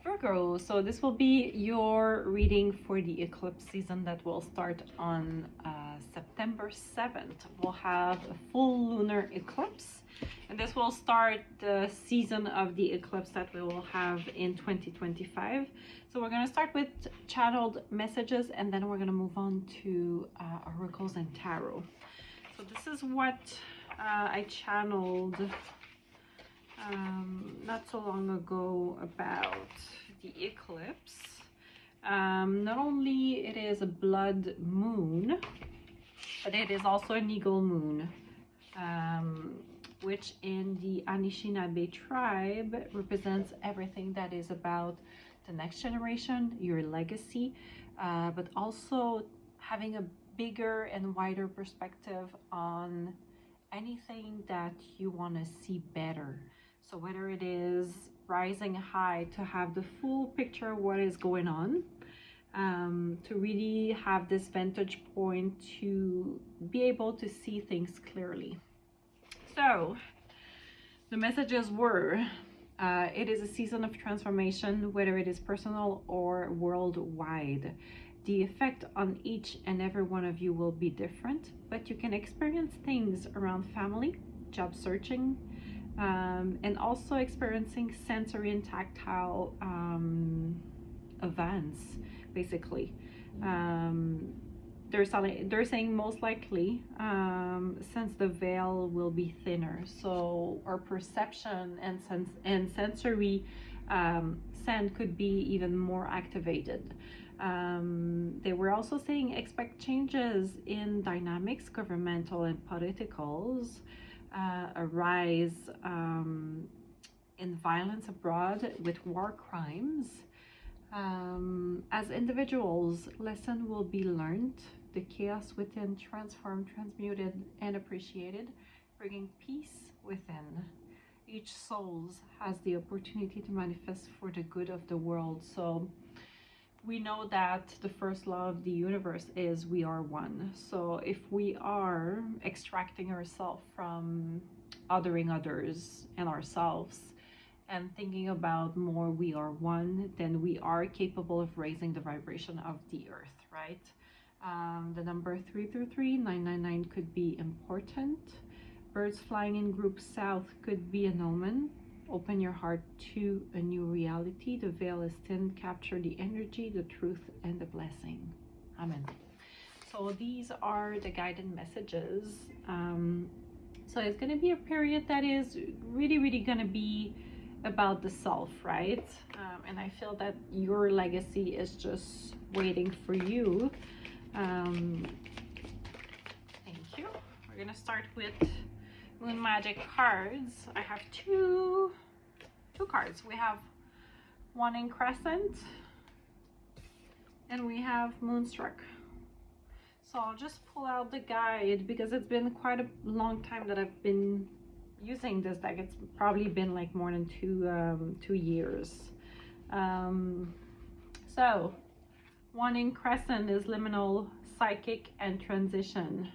Virgo, so this will be your reading for the eclipse season that will start on September 7th. We'll have a full lunar eclipse, and this will start the season of the eclipse that we will have in 2025. So we're going to start with channeled messages, and then we're going to move on to oracles and tarot. So this is what I channeled not so long ago about the eclipse. Not only it is a blood moon, but it is also an eagle moon, which in the Anishinaabe tribe represents everything that is about the next generation, your legacy, but also having a bigger and wider perspective on anything that you want to see better. So whether it is rising high to have the full picture of what is going on, to really have this vantage point to be able to see things clearly. So the messages were, it is a season of transformation, whether it is personal or worldwide. The effect on each and every one of you will be different, but you can experience things around family, job searching, and also experiencing sensory and tactile events, basically. They're saying most likely, since the veil will be thinner, so our perception and sensory sense could be even more activated. They were also saying expect changes in dynamics, governmental and politicals, a rise in violence abroad with war crimes. As individuals, lesson will be learned, the chaos within transformed, transmuted, and appreciated, bringing peace within. Each soul has the opportunity to manifest for the good of the world. So we know that the first law of the universe is we are one. So if we are extracting ourselves from othering others and ourselves and thinking about more we are one, then we are capable of raising the vibration of the earth, right? The number 333, 999 could be important. Birds flying in groups south could be an omen. Open your heart to a new reality. The veil is thin. Capture the energy, the truth, and the blessing. Amen. So these are the guided messages. So it's going to be a period that is really going to be about the self, right? And I feel that your legacy is just waiting for you. Thank you. We're going to start with Moon Magic cards. I have two cards. We have one in Crescent and we have Moonstruck. So I'll just pull out the guide because it's been quite a long time that I've been using this deck. It's probably been like more than two years. So one in Crescent is liminal, psychic, and transition.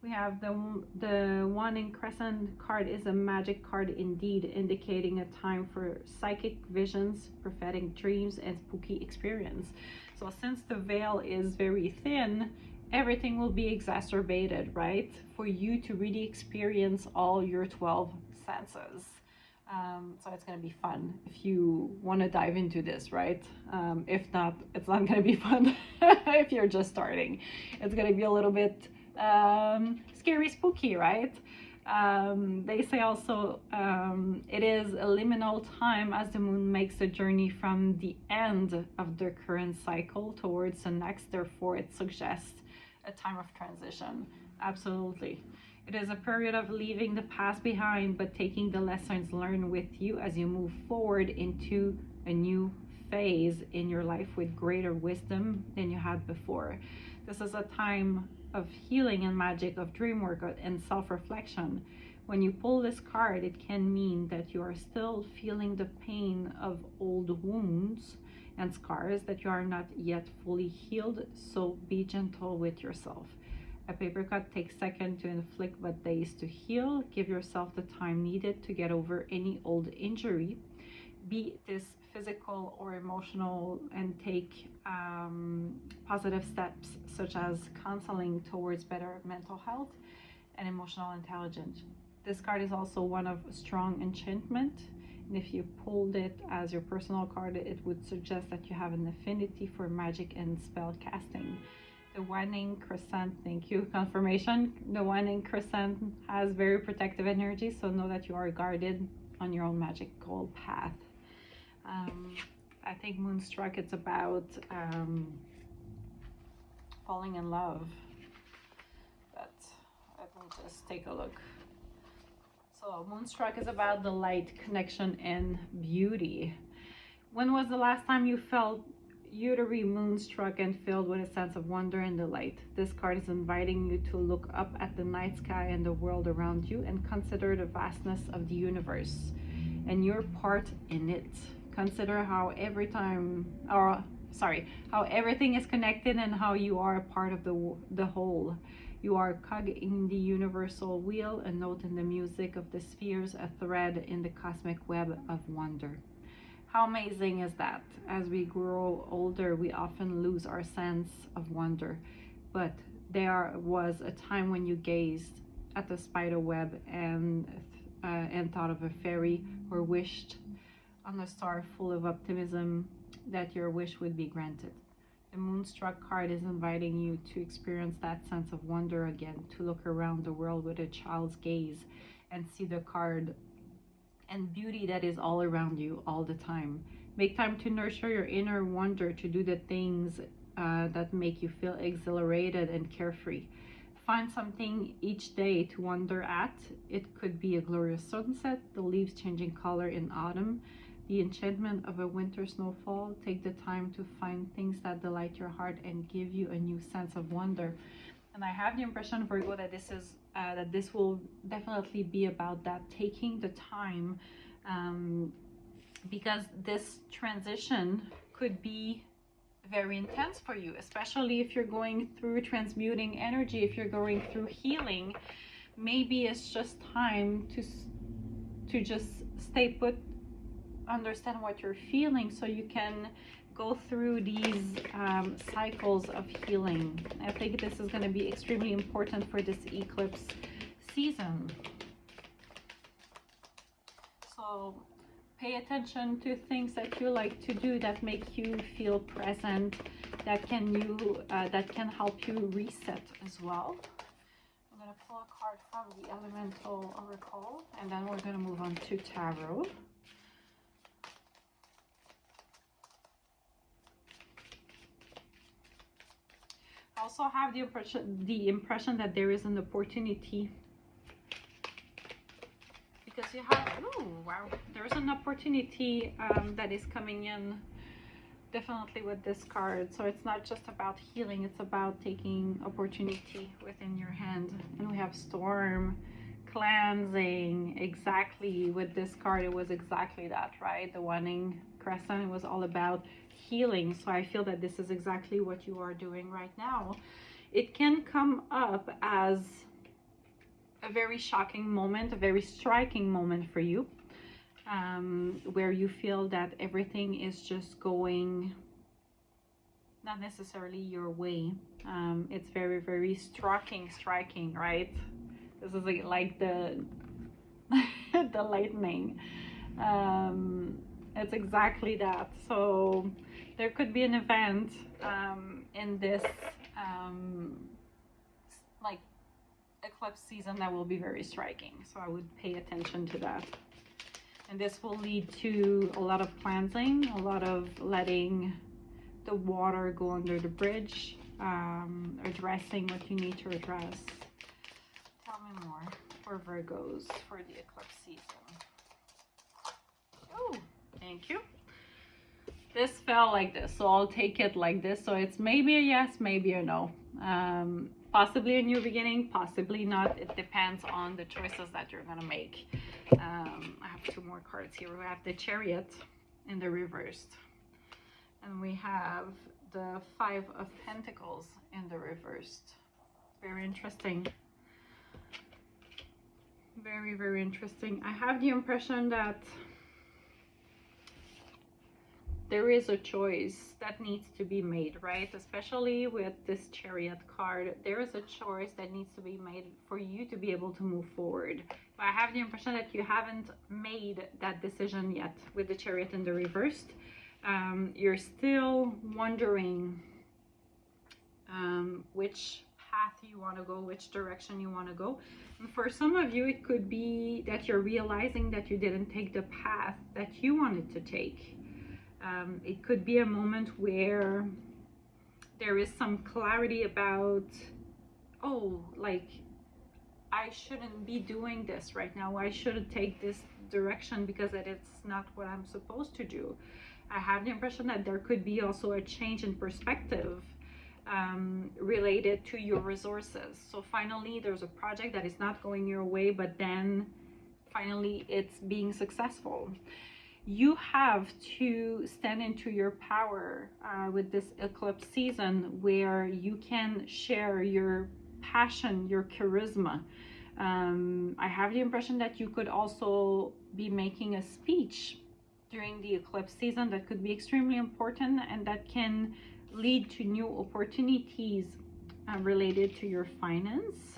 We have the one in Crescent card is a magic card indeed, indicating a time for psychic visions, prophetic dreams, and spooky experience. So since the veil is very thin, everything will be exacerbated, right? For you to really experience all your 12 senses. So it's going to be fun if you want to dive into this, right? If not, it's not going to be fun if you're just starting. It's going to be a little bit scary, spooky, right? They say also it is a liminal time as the moon makes a journey from the end of the current cycle towards the next. Therefore, it suggests a time of transition. Absolutely. It is a period of leaving the past behind, but taking the lessons learned with you as you move forward into a new phase in your life with greater wisdom than you had before. This is a time of healing and magic, of dream work and self-reflection. When you pull this card, it can mean that you are still feeling the pain of old wounds and scars that you are not yet fully healed, so be gentle with yourself. A paper cut takes seconds to inflict but days to heal. Give yourself the time needed to get over any old injury. be this physical or emotional and take positive steps such as counseling towards better mental health and emotional intelligence. This card is also one of strong enchantment, and if you pulled it as your personal card, it would suggest that you have an affinity for magic and spell casting. The waning crescent, thank you, confirmation. The waning crescent has very protective energy, so know that you are guarded on your own magical path. I think Moonstruck, it's about falling in love. But let me just take a look. So Moonstruck is about the light, connection, and beauty. When was the last time you felt utterly moonstruck and filled with a sense of wonder and delight? This card is inviting you to look up at the night sky and the world around you and consider the vastness of the universe and your part in it. Consider how how everything is connected and how you are a part of the whole. You are a cog in the universal wheel, a note in the music of the spheres, a thread in the cosmic web of wonder. How amazing is that? As we grow older, we often lose our sense of wonder. But there was a time when you gazed at the spider web and thought of a fairy, or wished on a star full of optimism that your wish would be granted. The Moonstruck card is inviting you to experience that sense of wonder again, to look around the world with a child's gaze and see the card and beauty that is all around you all the time. Make time to nurture your inner wonder, to do the things that make you feel exhilarated and carefree. Find something each day to wonder at. It could be a glorious sunset, the leaves changing color in autumn, the enchantment of a winter snowfall. Take the time to find things that delight your heart and give you a new sense of wonder. And I have the impression, Virgo, that this will definitely be about that, taking the time, because this transition could be very intense for you, especially if you're going through transmuting energy, if you're going through healing. Maybe it's just time to just stay put, understand what you're feeling, so you can go through these cycles of healing. I think this is going to be extremely important for this eclipse season. So pay attention to things that you like to do that make you feel present, that can help you reset as well. I'm going to pull a card from the Elemental Oracle, and then we're going to move on to Tarot. I also have the impression that there is an opportunity, because you have, oh wow, there's an opportunity that is coming in definitely with this card. So it's not just about healing, it's about taking opportunity within your hand. And we have storm, cleansing. Exactly, with this card it was exactly that, right? The waning crescent, it was all about healing. So I feel that this is exactly what you are doing right now. It can come up as a very shocking moment, a very striking moment for you, where you feel that everything is just going not necessarily your way. It's very, very striking, right? This is like the the lightning. It's exactly that. So there could be an event in this like eclipse season that will be very striking. So I would pay attention to that. And this will lead to a lot of cleansing, a lot of letting the water go under the bridge, addressing what you need to address. Tell me more for Virgos for the eclipse season. Oh, thank you. This fell like this, so I'll take it like this. So it's maybe a yes, maybe a no. Possibly a new beginning, possibly not. It depends on the choices that you're gonna make. I have two more cards here. We have the Chariot in the reversed, and we have the Five of Pentacles in the reversed. Very interesting. Very, very interesting. I have the impression that there is a choice that needs to be made, right? Especially with this Chariot card, there is a choice that needs to be made for you to be able to move forward. But I have the impression that you haven't made that decision yet with the Chariot in the reversed. You're still wondering which path you want to go, which direction you want to go. And for some of you, it could be that you're realizing that you didn't take the path that you wanted to take. It could be a moment where there is some clarity about, oh, like, I shouldn't be doing this right now. I shouldn't take this direction because it's not what I'm supposed to do. I have the impression that there could be also a change in perspective related to your resources. So finally, there's a project that is not going your way, but then finally it's being successful. You have to stand into your power with this eclipse season, where you can share your passion, your charisma. I have the impression that you could also be making a speech during the eclipse season that could be extremely important and that can lead to new opportunities related to your finance.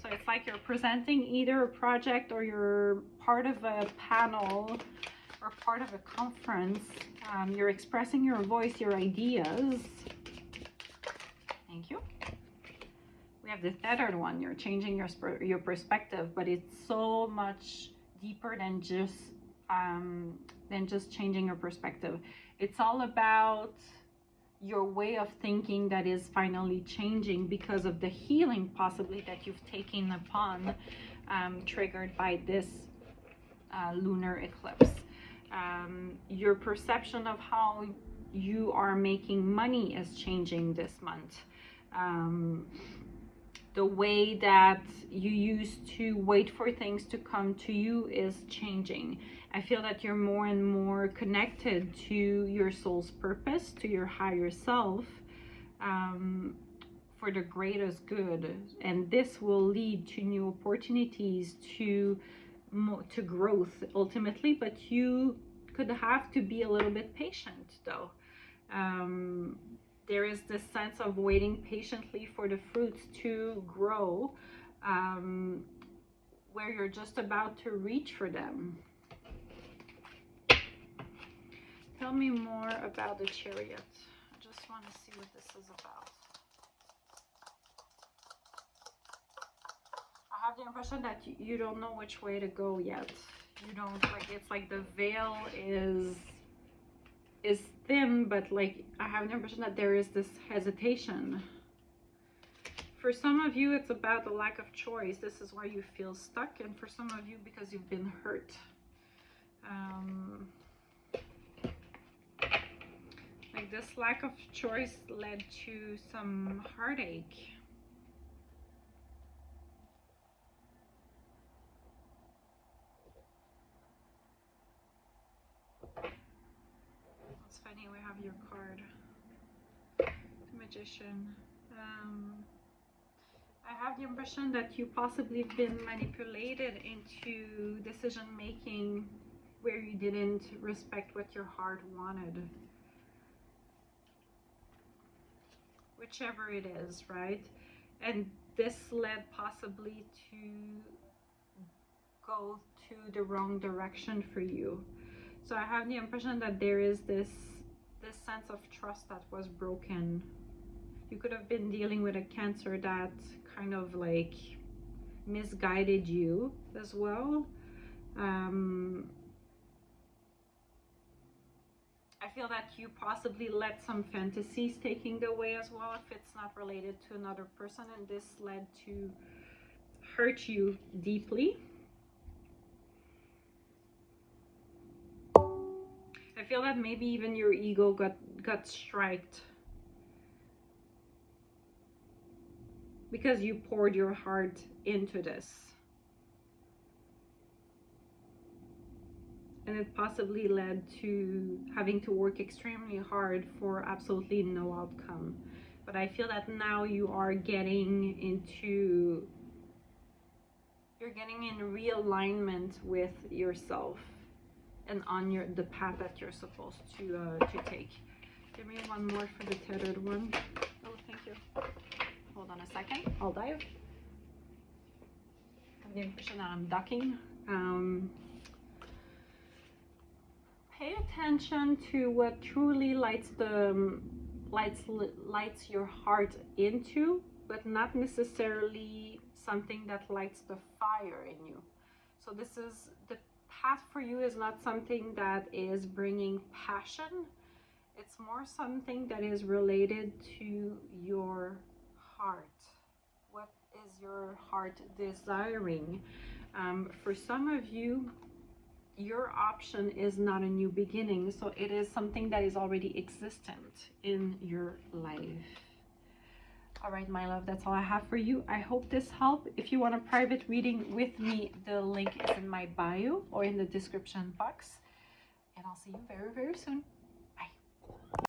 So it's like you're presenting either a project or you're part of a panel or part of a conference. You're expressing your voice, your ideas. Thank you. We have the third one. You're changing your perspective, but it's so much deeper than just changing your perspective. It's all about your way of thinking that is finally changing because of the healing possibly that you've taken upon, triggered by this lunar eclipse. Your perception of how you are making money is changing this month. The way that you used to wait for things to come to you is changing. I feel that you're more and more connected to your soul's purpose, to your higher self, for the greatest good. And this will lead to new opportunities, to growth ultimately, but you could have to be a little bit patient though. There is this sense of waiting patiently for the fruits to grow, where you're just about to reach for them. Tell me more about the Chariot. I just want to see what this is about. I have the impression that you don't know which way to go yet. You don't, like, it's like the veil is thin, but like I have the impression that there is this hesitation. For some of you, it's about the lack of choice. This is why you feel stuck, and for some of you, because you've been hurt. Like this lack of choice led to some heartache. It's funny, we have your card, the Magician. I have the impression that you possibly have been manipulated into decision making where you didn't respect what your heart wanted. Whichever it is, right? And this led possibly to go to the wrong direction for you. So I have the impression that there is this sense of trust that was broken. You could have been dealing with a Cancer that kind of like misguided you as well. I feel that you possibly let some fantasies taking the way as well, if it's not related to another person, and this led to hurt you deeply. I feel that maybe even your ego got striked because you poured your heart into this. And it possibly led to having to work extremely hard for absolutely no outcome. But I feel that now you are getting into, you're getting in realignment with yourself. and on the path that you're supposed to take. Give me one more for the tethered one. Oh, thank you. Hold on a second. I'll dive. I have the impression that I'm ducking. Pay attention to what truly lights your heart into, but not necessarily something that lights the fire in you. So this is the path for you, is not something that is bringing passion. It's more something that is related to your heart. What is your heart desiring? For some of you, your option is not a new beginning, so it is something that is already existent in your life. All right, my love, that's all I have for you. I hope this helped. If you want a private reading with me, the link is in my bio or in the description box. And I'll see you very, very soon.